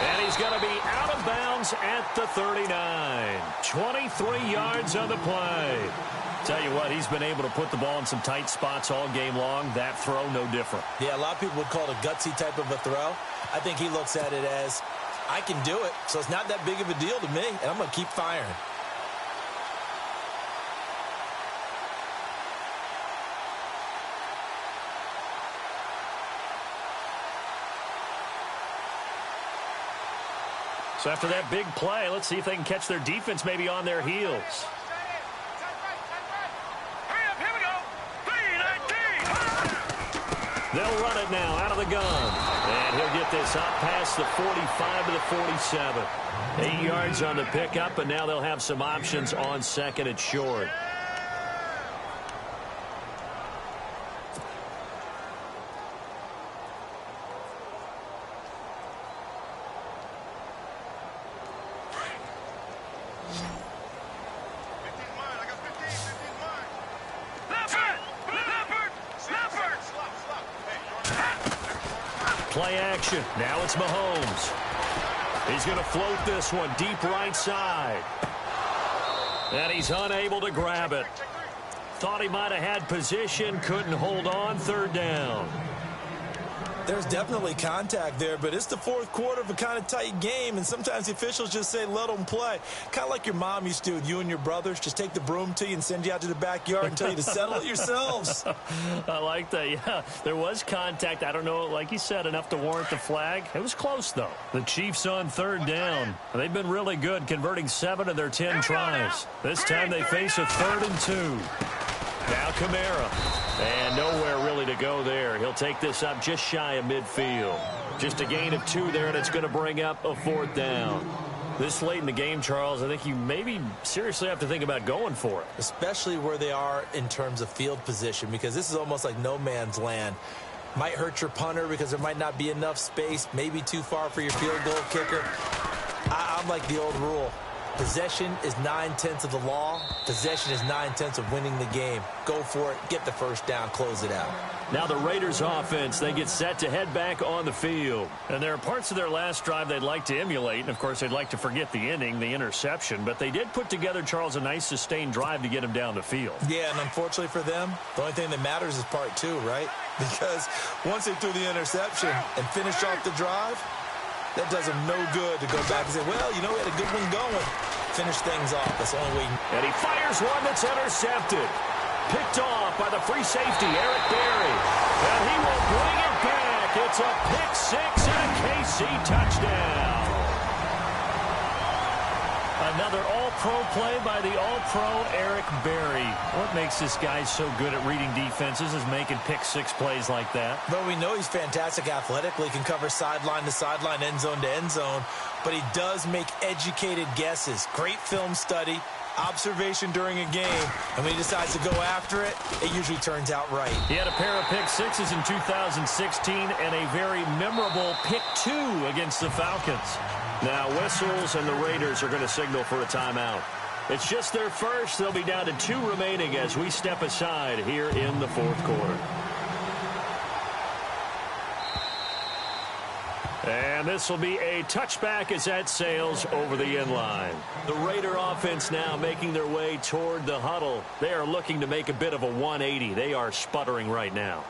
Speaker 1: And he's going to be out of bounds at the 39. 23 yards on the play. Tell you what, he's been able to put the ball in some tight spots all game long. That throw, no different.
Speaker 2: Yeah, a lot of people would call it a gutsy type of a throw. I think he looks at it as, I can do it, so it's not that big of a deal to me, and I'm going to keep firing.
Speaker 1: So after that big play, let's see if they can catch their defense maybe on their heels. They'll run it now out of the gun. And he'll get this up past the 45 to the 47. 8 yards on the pickup, and now they'll have some options on second and short. Play action. Now it's Mahomes. He's going to float this one deep right side. And he's unable to grab it. Thought he might have had position. Couldn't hold on. Third down.
Speaker 2: There's definitely contact there, but it's the fourth quarter of a kind of tight game, and sometimes the officials just say, let them play. Kind of like your mom used to with you and your brothers. Just take the broom to you and send you out to the backyard and tell you to settle it yourselves.
Speaker 1: I like that, yeah. There was contact. I don't know, like you said, enough to warrant the flag. It was close, though. The Chiefs on third down. They've been really good, converting 7 of their 10 tries. This time they face a 3rd and 2. Now Kamara. And nowhere really to go there. He'll take this up just shy of midfield. Just a gain of 2 there, and it's going to bring up a 4th down. This late in the game, Charles, I think you maybe seriously have to think about going for it.
Speaker 2: Especially where they are in terms of field position, because this is almost like no man's land. Might hurt your punter because there might not be enough space, maybe too far for your field goal kicker. I'm like the old rule. Possession is 9/10 of the law. Possession is 9/10 of winning the game. Go for it. Get the first down. Close it out.
Speaker 1: Now the Raiders offense, they get set to head back on the field. And there are parts of their last drive they'd like to emulate. And, of course, they'd like to forget the inning, the interception. But they did put together, Charles, a nice sustained drive to get him down the field.
Speaker 2: Yeah, and unfortunately for them, the only thing that matters is part two, right? Because once they threw the interception and finished off the drive, that does them no good to go back and say, well, you know, we had a good one going. Finish things off. That's the only way.
Speaker 1: And he fires one that's intercepted. Picked off by the free safety, Eric Berry. And he will bring it back. It's a pick six and a KC touchdown. Another all-pro play by the all-pro Eric Berry. What makes this guy so good at reading defenses is making pick six plays like that.
Speaker 2: But we know he's fantastic athletically, can cover sideline to sideline, end zone to end zone. But he does make educated guesses. Great film study, observation during a game. And when he decides to go after it, it usually turns out right.
Speaker 1: He had a pair of pick sixes in 2016 and a very memorable pick two against the Falcons. Now whistles and the Raiders are going to signal for a timeout. It's just their first. They'll be down to 2 remaining as we step aside here in the fourth quarter. And this will be a touchback as that sails over the end line. The Raider offense now making their way toward the huddle. They are looking to make a bit of a 180. They are sputtering right now.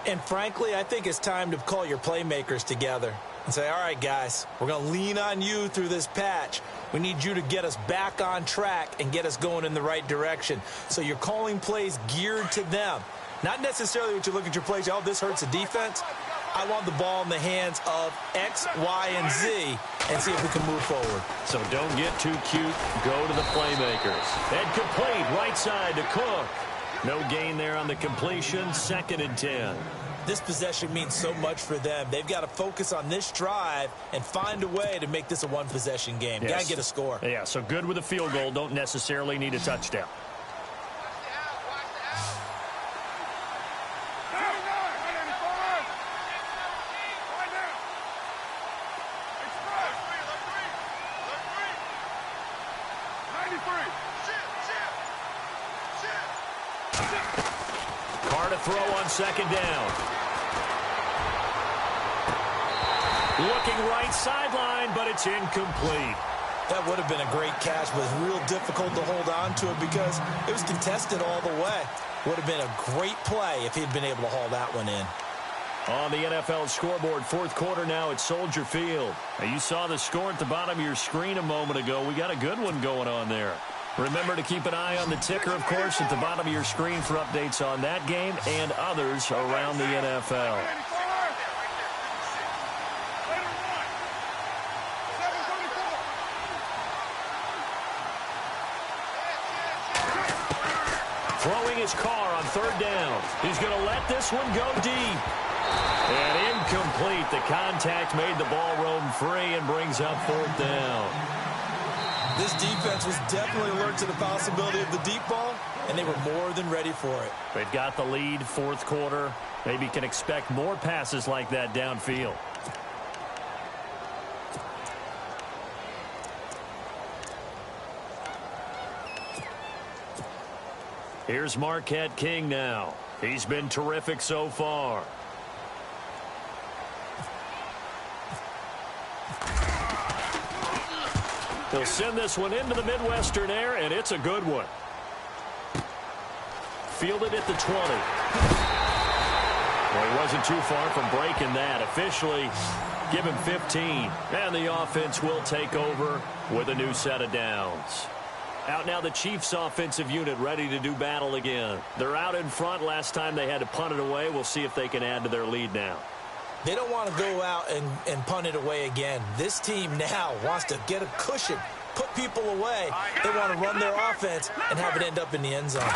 Speaker 2: And frankly, I think it's time to call your playmakers together and say, all right, guys, we're going to lean on you through this patch. We need you to get us back on track and get us going in the right direction. So you're calling plays geared to them. Not necessarily what you look at your plays, oh, this hurts the defense. I want the ball in the hands of X, Y, and Z and see if we can move forward.
Speaker 1: So don't get too cute. Go to the playmakers. And complete right side to Cook. No gain there on the completion. 2nd and 10.
Speaker 2: This possession means so much for them. They've got to focus on this drive and find a way to make this a one-possession game.
Speaker 1: Yes.
Speaker 2: Got to get a score.
Speaker 1: Yeah, so good with a field goal. Don't necessarily need a touchdown. Carr to throw on 2nd down. Looking right sideline, but it's incomplete.
Speaker 2: That would have been a great catch, but it's real difficult to hold on to it because it was contested all the way. Would have been a great play if he'd been able to haul that one in.
Speaker 1: On the NFL scoreboard, fourth quarter now at Soldier Field. Now, you saw the score at the bottom of your screen a moment ago. We got a good one going on there. Remember to keep an eye on the ticker, of course, at the bottom of your screen for updates on that game and others around the NFL. Throwing his Carr on 3rd down. He's going to let this one go deep. And incomplete. The contact made the ball roam free and brings up 4th down.
Speaker 2: This defense was definitely alert to the possibility of the deep ball, and they were more than ready for it.
Speaker 1: They've got the lead, fourth quarter. Maybe can expect more passes like that downfield. Here's Marquette King now. He's been terrific so far. He'll send this one into the Midwestern air, and it's a good one. Fielded at the 20. Well, he wasn't too far from breaking that. Officially, give him 15. And the offense will take over with a new set of downs. Out now the Chiefs offensive unit ready to do battle again. They're out in front. Last time they had to punt it away. We'll see if they can add to their lead now.
Speaker 2: They don't want to go out and punt it away again. This team now wants to get a cushion, put people away. They want to run their offense and have it end up in the end zone.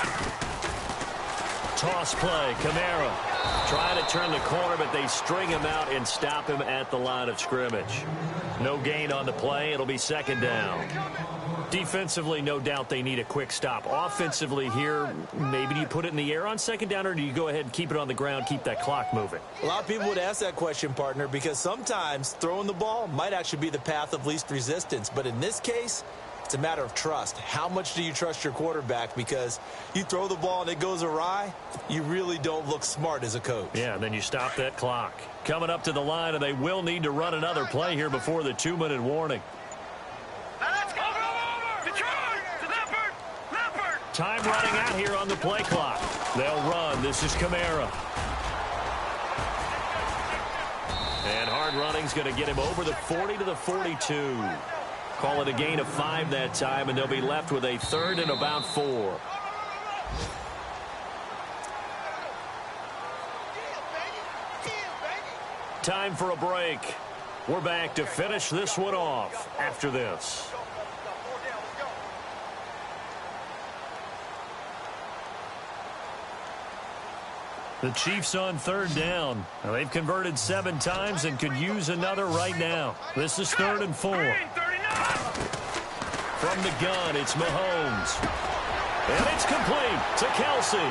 Speaker 1: Toss play, Kamara. Trying to turn the corner, but they string him out and stop him at the line of scrimmage. No gain on the play. It'll be 2nd down. Defensively, no doubt they need a quick stop. Offensively here, maybe do you put it in the air on 2nd down, or do you go ahead and keep it on the ground, keep that clock moving?
Speaker 2: A lot of people would ask that question, partner, because sometimes throwing the ball might actually be the path of least resistance. But in this case, It's a matter of trust. How much do you trust your quarterback? Because you throw the ball and it goes awry, you really don't look smart as a coach.
Speaker 1: Yeah, and then you stop that clock. Coming up to the line, and they will need to run another play here before the 2-minute warning.
Speaker 3: Let's go! Over! Detroit! To Leopard!
Speaker 1: Time running out here on the play clock. They'll run. This is Kamara. And hard running's going to get him over the 40 to the 42. Call it a gain of 5 that time, and they'll be left with a 3rd and about 4. Time for a break. We're back to finish this one off after this. The Chiefs on 3rd down. Now, they've converted 7 times and could use another right now. This is 3rd and 4. From the gun, it's Mahomes. And it's complete to Kelsey.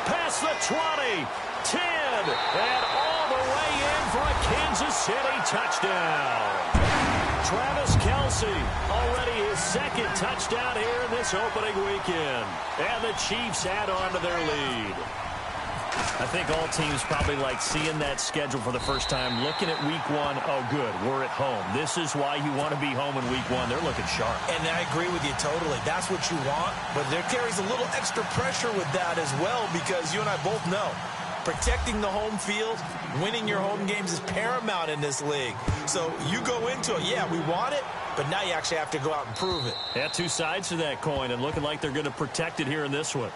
Speaker 1: Past the 20, 10, and all the way in for a Kansas City touchdown. Travis Kelsey, already his 2nd touchdown here in this opening weekend. And the Chiefs add on to their lead. I think all teams probably like seeing that schedule for the first time, looking at week 1. Oh, good, we're at home. This is why you want to be home in week 1. They're looking sharp.
Speaker 2: And I agree with you totally. That's what you want, but there carries a little extra pressure with that as well, because you and I both know protecting the home field, winning your home games is paramount in this league. So you go into it, yeah, we want it, but now you actually have to go out and prove it.
Speaker 1: Yeah, 2 sides to that coin, and looking like they're going to protect it here in this one.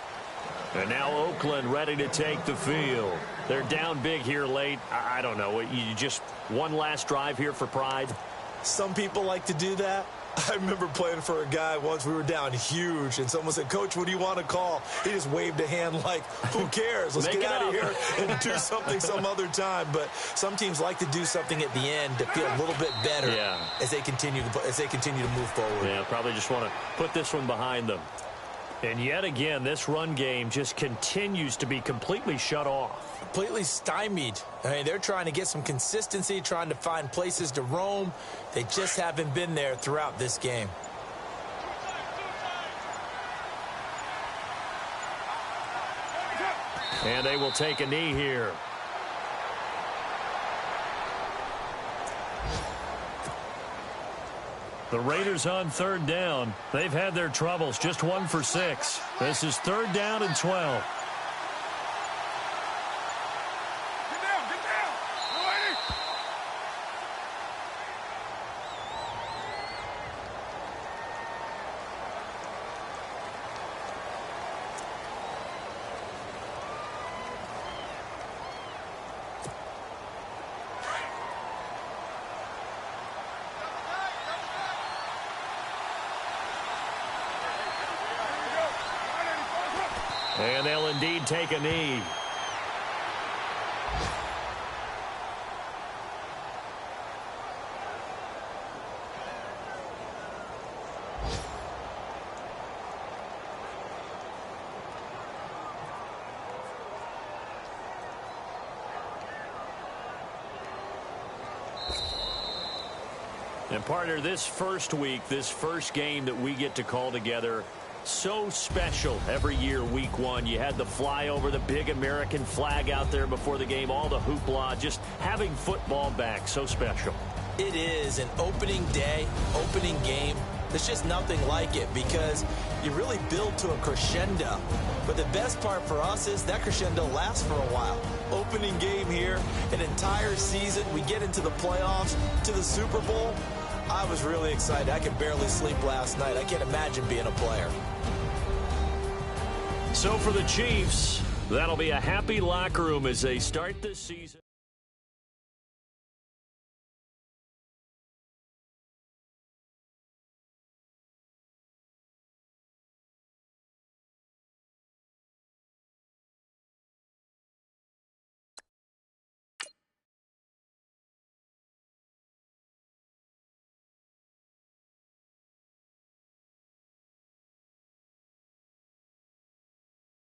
Speaker 1: And now Oakland ready to take the field. They're down big here late. I don't know. You just one last drive here for pride?
Speaker 2: Some people like to do that. I remember playing for a guy once. We were down huge, and someone said, "Coach, what do you want to call?" He just waved a hand like, who cares? Let's get out of here and do something some other time. But some teams like to do something at the end to feel a little bit better as they continue to move forward.
Speaker 1: Yeah, probably just want to put this one behind them. And yet again, this run game just continues to be completely shut off.
Speaker 2: Completely stymied. I mean, they're trying to get some consistency, trying to find places to roam. They just haven't been there throughout this game.
Speaker 1: And they will take a knee here. The Raiders on 3rd down. They've had their troubles, just 1 for 6. This is 3rd down and 12. And they'll indeed take a knee. And partner, this first week, this first game that we get to call together, so special every year, week 1. You had the flyover, the big American flag out there before the game, all the hoopla, just having football back, so special.
Speaker 2: It is an opening day, opening game. There's just nothing like it because you really build to a crescendo. But the best part for us is that crescendo lasts for a while. Opening game here, an entire season. We get into the playoffs, to the Super Bowl. I was really excited. I could barely sleep last night. I can't imagine being a player.
Speaker 1: So for the Chiefs, that'll be a happy locker room as they start this season.